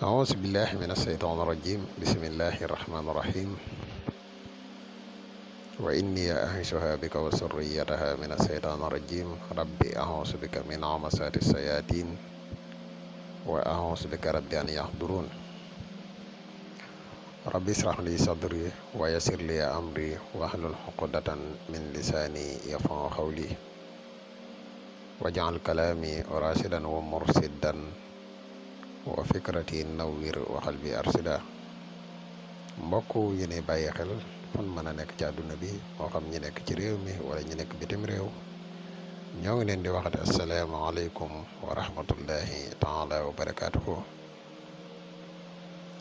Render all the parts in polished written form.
أعوذ بالله من الشيطان الرجيم بسم الله الرحمن الرحيم وإني أعيذها بك وذريتها من الشيطان الرجيم ربي أعوذ بك من همزات الشياطين وأعوذ بك ربي أن يحضرون ربي اشرح لي صدري ويسر لي أمري واحلل عقدة من لساني يفقهوا قولي واجعل كلامي راشدا ومرشدا wa fikrati nawwir waxal bi arsida mbokk yi ne bàyyi xel fan mën a nekk ci àdduna bi moo xam ñi nekk ci réew mi wala ñi nekk bitim réew ñoo ngi leen di waxati asalaamaaleykum wa rahmatullahi taala wa barakaatuhu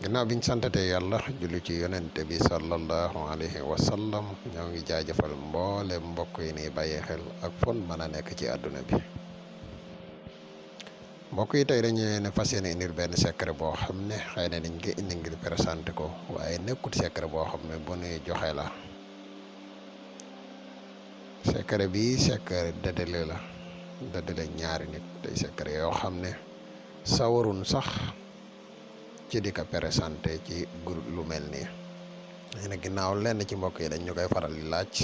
ginnaaw biñ santatee yàlla julli ci yonente bi sallallahu alayhi wa sallam ñoo ngi jaajëfal mboole mbokk yi ne bàyyi xel ak fan mën a nekk ci àdduna bi mbokk yi tey dañu leen fas yéene indil benn secret boo xam ne xëy na dañ koy indi ngir présenté ko waaye nekkut secret boo xam ne bu nuy joxe la secret bi secret dëddale la dëddale ñaari nit tey secret yoo xam ne sawarun sax ci di ko présenté ci groupe lu mel nii xëy na ginnaaw lenn ci mbokk yi dañ ñu koy faral di laaj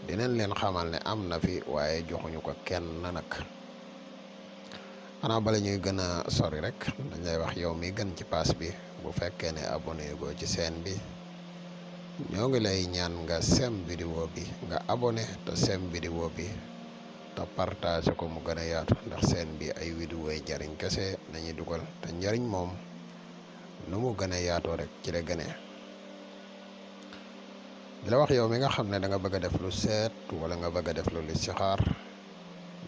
dinañ leen xamal ne am na fi waaye joxuñu ko kenn nag xanaa bala ñuy gën a sori rek dañ lay wax yow mi gën ci pass bi bu fekkee ne abonné goo ci chaîne bi ñoo ngi lay ñaan nga sem vidéo bi nga abonné te sem vidéo bi te partage ko mu gën a yaatu ndax chaîne bi ay vidéo yi jariñ kese nañuy dugal te njariñ moom nu mu gën a yaatoo rek ci la gënee di la wax yow mi nga xam ne da nga bëgg a def lu seet wala nga bëgg a def lu listixaar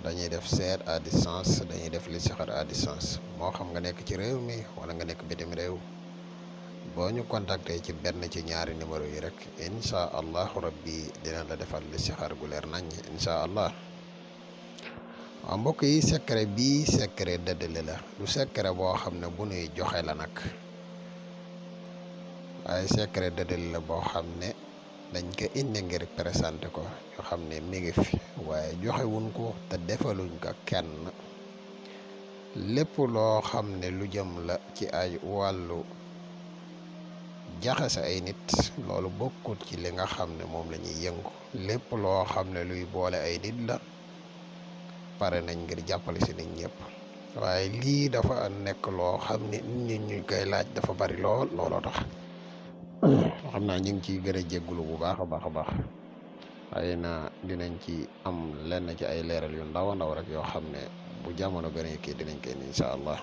dañuy def seet à distance dañuy def listixaar à distance moo xam nga nekk ci réew mi wala nga nekk bitim réew boo ñu contacté ci benn ci ñaari numéro yi rek incha allahu rabbi dina la defal listixaar gu leer nañ incha allah waaw mbokk yi secret bii secret dëddale la du secret boo xam ne bu nuy joxe la nag waaye secret dëddale la boo xam ne dañ ko indi ngir présenté ko yoo xam ne mi ngi fi waaye joxewuñ ko te defaluñ ko kenn lépp loo xam ne lu jëm la ci ay wàllu jaxase ay nit loolu bokkut ci li nga xam ne moom la ñuy yëngu lépp loo xam ne luy boole ay nit la pare nañ ngir jàppale si nit ñëpp waaye lii dafa nekk loo xam ne nit ñu koy laaj dafa bari looloo tax xam naa ñu ngi ciy gën a jéggulu bu baax a baax waaye na dinañ ci am lenn ci ay leeral yu ndaw a ndaw rek yoo xam ne bu jamono gën a kii dinañ koy incha allah.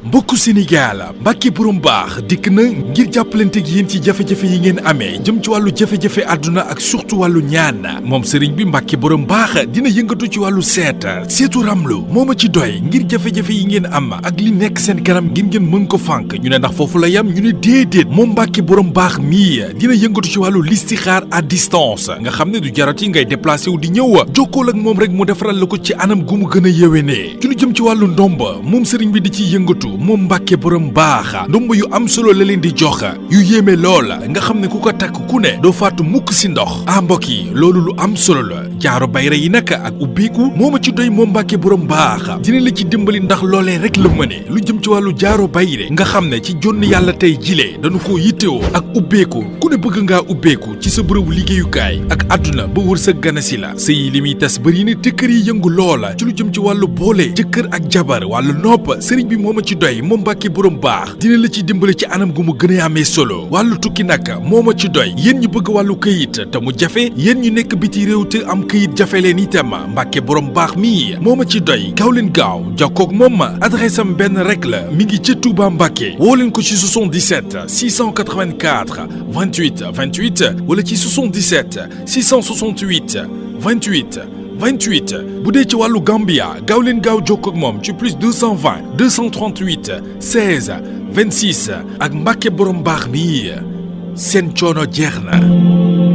mbokku Sénégal Mbacke borom baax dikk na ngir jàppalante ak yéen ci jafe-jafe yi ngeen amee jëm ci wàllu jafe-jafe àdduna ak surtout wàllu ñaan moom sëriñ bi Mbacke borom baax dina yëngatu ci wàllu seetu ramlu moo ma ci doy ngir jafe-jafe yi ngeen am ak li nekk seen kanam ngir ngeen mën ko fànk ñu ne ndax foofu la yam ñu ne déedéet moom Mbacke borom baax mii dina yëngatu ci wàllu listixaar à distance nga xam ne du jarati ngay déplacé wu di ñëw jokkool ak moom rek mu defaral la ko ci anam gu mu gën a yéwénee ci lu jëm ci wàllu ndomba moom sëriñ bi di ciy yëngatu moom Mbacke borom baax ndomb yu am solo la leen di jox yu yéeme lool nga xam ne ku ko takk ku ne doo faatu mukk si ndox mbokk yi loolu lu am solo la jaaro bayra yi nag ak ubbeeku moo ma ci doy moom Mbacke borom baax dina la ci dimbali ndax loolee rek la mëne lu jëm ci wàllu jaaro bayre nga xam ne ci jonn yàlla tey jilee dañu ko yittewoo ak ubbeeku ku ne bëgg ngaa ubbeeku ci sa bërëbu liggéeyukaay ak àdduna ba wër sa ganasi la sëy li muy tas bëri ne te kër yi yëngu loola ci lu jëm ci wàllu boole jëkkër ak jabar wàllu nopp sëriñ bi moo ma ci doy moom Mbacke borom baax dina la ci dimbali ci anam gu mu gën a amee solo wàllu tukki nag moo ma ci doy yéen ñu bëgg wàllu këyit te mu jafe yéen ñu nekk biti réew te am këyit jafe leen itam Mbacke borom baax mii moo ma ci doy gaaw leen gaaw jokkoog moom adresse am benn rek la mi ngi ci Touba Mbacke woo leen ko ci 77 684 28 28 wala ci 77 668 28 bu dee ci wàllu Gambia gaaw leen gaaw jokkoo ak moom ci plus 220 238 16 26 ak Mbacke borom baax mi seen coono jeex na.